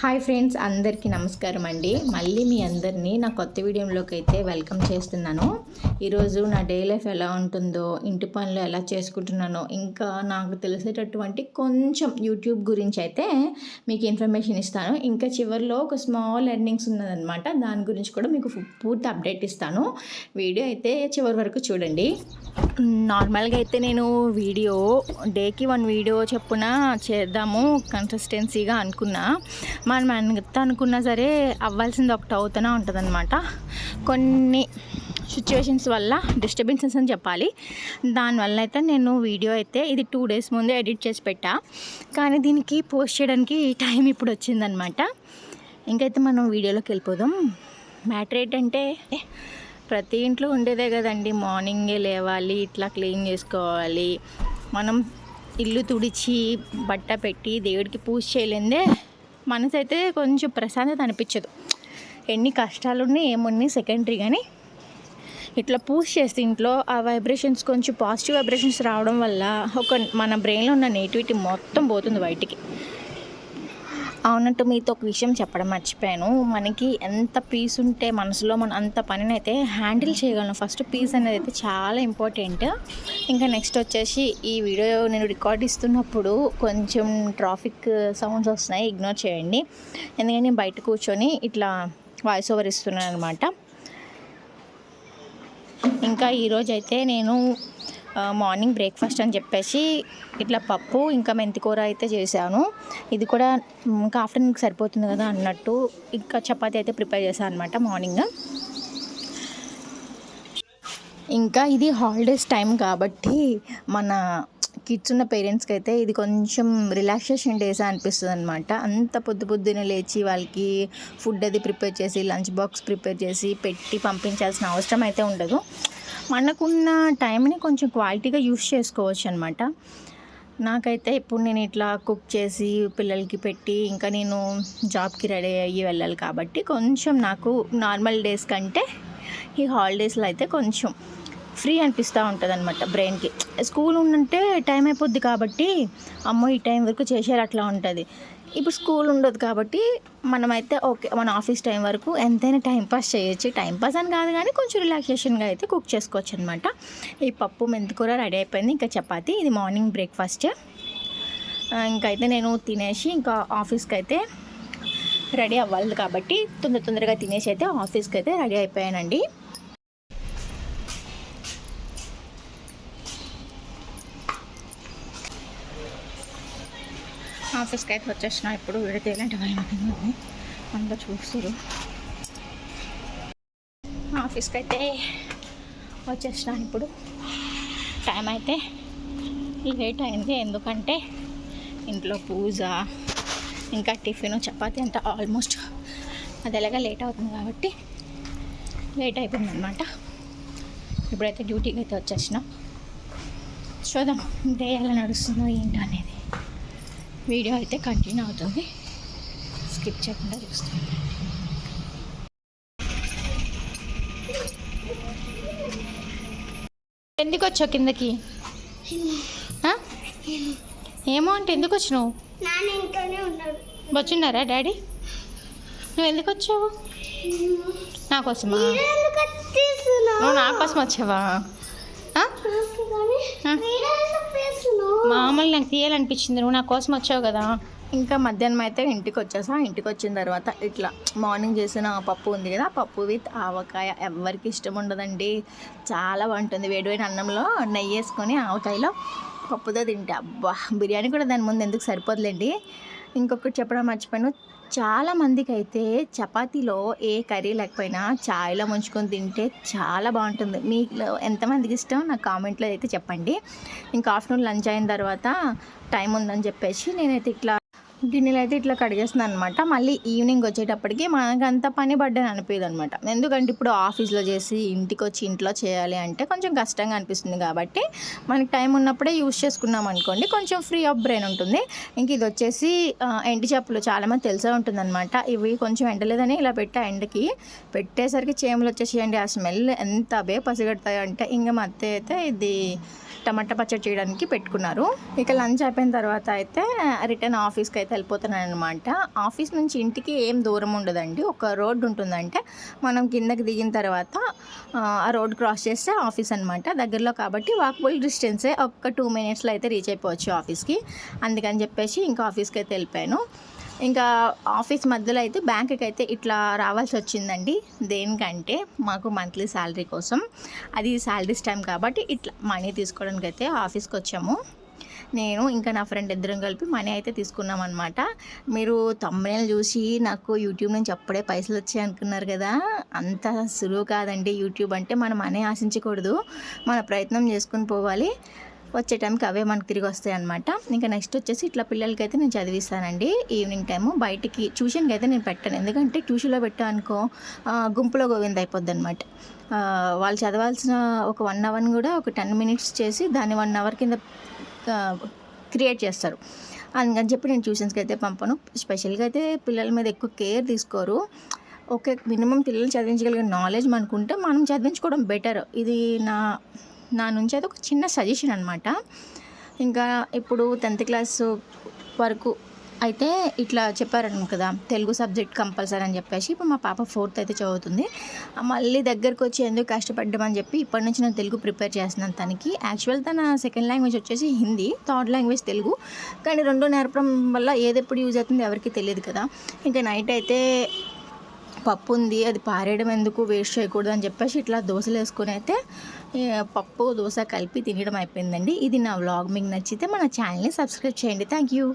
Hi friends, అందరికీ నమస్కారం అండి. మళ్ళీ మీ అందరినీ నా కొత్త వీడియోలోకి అయితే వెల్కమ్ చేస్తున్నాను. ఈరోజు నా డే లైఫ్ ఎలా ఉంటుందో, ఇంటి పనులు ఎలా చేసుకుంటున్నానో, ఇంకా నాకు తెలిసేటటువంటి కొంచెం యూట్యూబ్ గురించి అయితే మీకు ఇన్ఫర్మేషన్ ఇస్తాను. ఇంకా చివరిలో ఒక స్మాల్ ఎర్నింగ్స్ ఉన్నదనమాట, దాని గురించి కూడా మీకు పూర్తి అప్డేట్ ఇస్తాను. వీడియో అయితే చివరి వరకు చూడండి. నార్మల్గా అయితే నేను వీడియో డేకి 1 వీడియో చొప్పున చేద్దాము కన్సిస్టెన్సీగా అనుకున్నా. మనం ఎంత అనుకున్నా సరే అవ్వాల్సింది ఒకటి అవుతూనే ఉంటుంది అనమాట. కొన్ని సిచ్యువేషన్స్ వల్ల డిస్టర్బెన్సెస్ అని చెప్పాలి. దానివల్ల అయితే నేను వీడియో అయితే ఇది 2 days ముందే ఎడిట్ చేసి పెట్టా, కానీ దీనికి పోస్ట్ చేయడానికి టైం ఇప్పుడు వచ్చిందనమాట. ఇంకైతే మనం వీడియోలోకి వెళ్ళిపోదాం. మ్యాటర్ ఏంటంటే ప్రతి ఇంట్లో ఉండేదే కదండి, మార్నింగే లేవాలి, ఇట్లా క్లీన్ చేసుకోవాలి. మనం ఇల్లు తుడిచి బట్ట పెట్టి దేవుడికి పూజ చేయలేదే మనసు అయితే కొంచెం ప్రశాంతత అనిపించదు. ఎన్ని కష్టాలున్నా ఏమున్నాయి సెకండరీ, కానీ ఇట్లా పూజ చేస్తే ఇంట్లో ఆ వైబ్రేషన్స్, కొంచెం పాజిటివ్ వైబ్రేషన్స్ రావడం వల్ల మన బ్రెయిన్లో ఉన్న నెగిటివిటీ మొత్తం పోతుంది బయటికి. అవునంటూ మీతో ఒక విషయం చెప్పడం మర్చిపోయాను. మనకి ఎంత పీస్ ఉంటే మనసులో మనం అంత పనిని అయితే హ్యాండిల్ చేయగలను. ఫస్ట్ పీస్ అనేది అయితే చాలా ఇంపార్టెంట్. ఇంకా నెక్స్ట్ వచ్చేసి ఈ వీడియో నేను రికార్డ్ ఇస్తున్నప్పుడు కొంచెం ట్రాఫిక్ సౌండ్స్ వస్తున్నాయి, ఇగ్నోర్ చేయండి. ఎందుకంటే నేను బయట కూర్చొని ఇట్లా వాయిస్ ఓవర్ ఇస్తున్నాను అనమాట. ఇంకా ఈరోజు అయితే నేను మార్నింగ్ బ్రేక్ఫాస్ట్ అని చెప్పేసి ఇట్లా పప్పు ఇంకా మెంతికూర అయితే చేశాను. ఇది కూడా ఇంకా ఆఫ్టర్నూన్కి సరిపోతుంది కదా అన్నట్టు ఇంకా చపాతీ అయితే ప్రిపేర్ చేశాను అనమాట మార్నింగ్. ఇంకా ఇది హాలిడేస్ టైం కాబట్టి మన కిడ్స్ ఉన్న పేరెంట్స్కి అయితే ఇది కొంచెం రిలాక్సేషన్ డేస్ అనిపిస్తుంది అనమాట. అంత పొద్దున్నే లేచి వాళ్ళకి ఫుడ్ అది ప్రిపేర్ చేసి లంచ్ బాక్స్ ప్రిపేర్ చేసి పెట్టి పంపించాల్సిన అవసరం అయితే ఉండదు. మనకున్న టైంని కొంచెం క్వాలిటీగా యూస్ చేసుకోవచ్చు అనమాట. నాకైతే ఇప్పుడు నేను ఇట్లా కుక్ చేసి పిల్లలకి పెట్టి ఇంకా నేను జాబ్కి రెడీ అయ్యి వెళ్ళాలి కాబట్టి కొంచెం నాకు నార్మల్ డేస్ కంటే ఈ హాలిడేస్లో అయితే కొంచెం ఫ్రీ అనిపిస్తూ ఉంటుంది అనమాట బ్రెయిన్కి. స్కూల్ ఉంటే టైం అయిపోద్ది కాబట్టి అమ్మో ఈ టైం వరకు చేసేయాలి అట్లా ఉంటుంది. ఇప్పుడు స్కూల్ ఉండదు కాబట్టి మనమైతే ఓకే, మన ఆఫీస్ టైం వరకు ఎంతైనా టైంపాస్ చేయొచ్చు. టైంపాస్ అని కాదు కానీ కొంచెం రిలాక్సేషన్గా అయితే కుక్ చేసుకోవచ్చు అనమాట. ఈ పప్పు మెంతికూర రెడీ అయిపోయింది. ఇంకా చపాతీ, ఇది మార్నింగ్ బ్రేక్ఫాస్ట్. ఇంకైతే నేను తినేసి ఇంకా ఆఫీస్కి అయితే రెడీ అవ్వాలి కాబట్టి తొందరగా తినేసి అయితే ఆఫీస్కి అయితే రెడీ అయిపోయానండి. ఆఫీస్కి అయితే వచ్చేసిన. ఇప్పుడు వీడితే ఎలాంటి వాళ్ళు అందరూ చూస్తారు. ఆఫీస్కి అయితే వచ్చేసిన. ఇప్పుడు టైం అయితే లేట్ అయింది, ఎందుకంటే ఇంట్లో పూజ ఇంకా టిఫిన్ చపాతీ అంతా ఆల్మోస్ట్ అది ఎలాగా లేట్ అవుతుంది కాబట్టి లేట్ అయిపోయింది అనమాట. ఇప్పుడైతే డ్యూటీకి అయితే వచ్చేసిన. చూద్దాం డే ఎలా నడుస్తుందో ఏంటో అనేది. వీడియో అయితే కంటిన్యూ అవుతుంది, స్కిప్ చేయకుండా చూస్తాను. ఎందుకు వచ్చావు కిందకి? ఏమో అంటే ఎందుకు వచ్చినావు? వచ్చిన్నారా డాడీ? నువ్వు ఎందుకు వచ్చావు? నా కోసమా? నువ్వు నా కోసం వచ్చావా? మామూలు నాకు తీయాలనిపించింది, నువ్వు నా కోసం వచ్చావు కదా. ఇంకా మధ్యాహ్నం అయితే ఇంటికి వచ్చేసా. ఇంటికి వచ్చిన తర్వాత ఇట్లా మార్నింగ్ చేసిన పప్పు ఉంది కదా, పప్పు విత్ ఆవకాయ. ఎవరికి ఇష్టం ఉండదండి, చాలా బాగుంటుంది. వేడివేడి అన్నంలో నెయ్యి వేసుకొని ఆవకాయలో పప్పుతో తింటే అబ్బా, బిర్యానీ కూడా దాని ముందు ఎందుకు సరిపోదులేండి. ఇంకొకటి చెప్పడం మర్చిపోయాను, చాలామందికి అయితే చపాతీలో ఏ కర్రీ లేకపోయినా చాయ్లో ముంచుకొని తింటే చాలా బాగుంటుంది. మీకు ఎంతమందికి ఇష్టం నాకు కామెంట్లో అయితే చెప్పండి. ఇంకా ఆఫ్టర్నూన్ లంచ్ అయిన తర్వాత టైం ఉందని చెప్పేసి నేనైతే ఇట్లా గిన్నెలు అయితే ఇట్లా కడిగేస్తున్నాను అనమాట. మళ్ళీ ఈవినింగ్ వచ్చేటప్పటికి మనకు అంత పని పడ్డని అనిపించదు అనమాట. ఎందుకంటే ఇప్పుడు ఆఫీస్లో చేసి ఇంటికి వచ్చి ఇంట్లో చేయాలి అంటే కొంచెం కష్టంగా అనిపిస్తుంది కాబట్టి మనకి టైం ఉన్నప్పుడే యూస్ చేసుకున్నాం అనుకోండి, కొంచెం ఫ్రీ ఆఫ్ బ్రెయిన్ ఉంటుంది. ఇంక ఇది వచ్చేసి ఎండి చేపలు చాలామంది తెలిసే ఉంటుంది అనమాట. ఇవి కొంచెం ఎండలేదని ఇలా పెట్టా. ఎండకి పెట్టేసరికి చేమలు వచ్చేసేయండి. ఆ స్మెల్ ఎంత పసిగడతాయో అంటే ఇంకా మా అత్తయ్య అయితే ఇది టమాటా పచ్చడి చేయడానికి పెట్టుకున్నారు. ఇక లంచ్ అయిపోయిన తర్వాత అయితే రిటర్న్ ఆఫీస్కి అయితే అయితే వెళ్ళిపోతున్నాను అనమాట. ఆఫీస్ నుంచి ఇంటికి ఏం దూరం ఉండదండి, ఒక రోడ్డు ఉంటుందంటే మనం కిందకి దిగిన తర్వాత ఆ రోడ్ క్రాస్ చేస్తే ఆఫీస్ అనమాట. దగ్గరలో కాబట్టి వాకబుల్ డిస్టెన్సే, ఒక 2 మినిట్స్లో అయితే రీచ్ అయిపోవచ్చు ఆఫీస్కి. అందుకని చెప్పేసి ఇంకా ఆఫీస్కి అయితే వెళ్ళిపోయాను. ఇంకా ఆఫీస్ మధ్యలో అయితే బ్యాంకుకి అయితే ఇట్లా రావాల్సి వచ్చిందండి. దేనికంటే మాకు మంత్లీ శాలరీ కోసం, అది శాలరీస్ టైం కాబట్టి ఇట్లా మనీ తీసుకోవడానికి అయితే ఆఫీస్కి వచ్చాము. నేను ఇంకా నా ఫ్రెండ్ ఇద్దరం కలిపి మనీ అయితే తీసుకున్నాం అనమాట. మీరు థంబ్‌నెయిల్ చూసి నాకు యూట్యూబ్ నుంచి అప్పుడే పైసలు వచ్చాయి అనుకున్నారు కదా, అంత సులువు కాదండి. యూట్యూబ్ అంటే మనం మనీ ఆశించకూడదు, మన ప్రయత్నం చేసుకుని పోవాలి. వచ్చే టైంకి అవే మనకు తిరిగి వస్తాయి అనమాట. ఇంకా నెక్స్ట్ వచ్చేసి ఇట్లా పిల్లలకైతే నేను చదివిస్తానండి. ఈవినింగ్ టైము బయటికి ట్యూషన్కి అయితే నేను పెట్టాను, ఎందుకంటే ట్యూషన్లో పెట్టానుకో గుంపులో గోవింద అయిపోద్ది అనమాట. వాళ్ళు చదవాల్సిన ఒక 1 అవర్ని కూడా ఒక 10 మినిట్స్ చేసి దాన్ని 1 అవర్ కింద క్రియేట్ చేస్తారు. అందుకని చెప్పి నేను ట్యూషన్స్కి అయితే పంపను. స్పెషల్గా అయితే పిల్లల మీద ఎక్కువ కేర్ తీసుకోరు. ఓకే, మినిమం పిల్లలు చదివించగలిగే నాలెడ్జ్ మనకుంటే మనం చదివించుకోవడం బెటర్. ఇది నా నుంచి అయితే ఒక చిన్న సజెషన్ అనమాట. ఇంకా ఇప్పుడు 10th క్లాస్ వరకు అయితే ఇట్లా చెప్పారను కదా, తెలుగు సబ్జెక్ట్ కంపల్సరీ అని చెప్పేసి. ఇప్పుడు మా పాప 4th అయితే చదువుతుంది. మళ్ళీ దగ్గరకు వచ్చి ఎందుకు కష్టపడ్డామని చెప్పి ఇప్పటి నుంచి నేను తెలుగు ప్రిపేర్ చేస్తున్నాను తనకి. యాక్చువల్ తన సెకండ్ లాంగ్వేజ్ వచ్చేసి హిందీ, థర్డ్ లాంగ్వేజ్ తెలుగు. కానీ 2 నేర్పడం వల్ల ఏది ఎప్పుడు యూజ్ అవుతుంది ఎవరికి తెలియదు కదా. ఇంకా నైట్ అయితే పప్పు ఉంది, అది పారేయడం ఎందుకు, వేస్ట్ చేయకూడదు అని చెప్పేసి ఇట్లా దోశలు వేసుకొని అయితే పప్పు దోశ కలిపి తినడం అయిపోయిందండి. ఇది నా వ్లాగ్. మీకు నచ్చితే మన ఛానల్ని సబ్స్క్రైబ్ చేయండి. Thank you.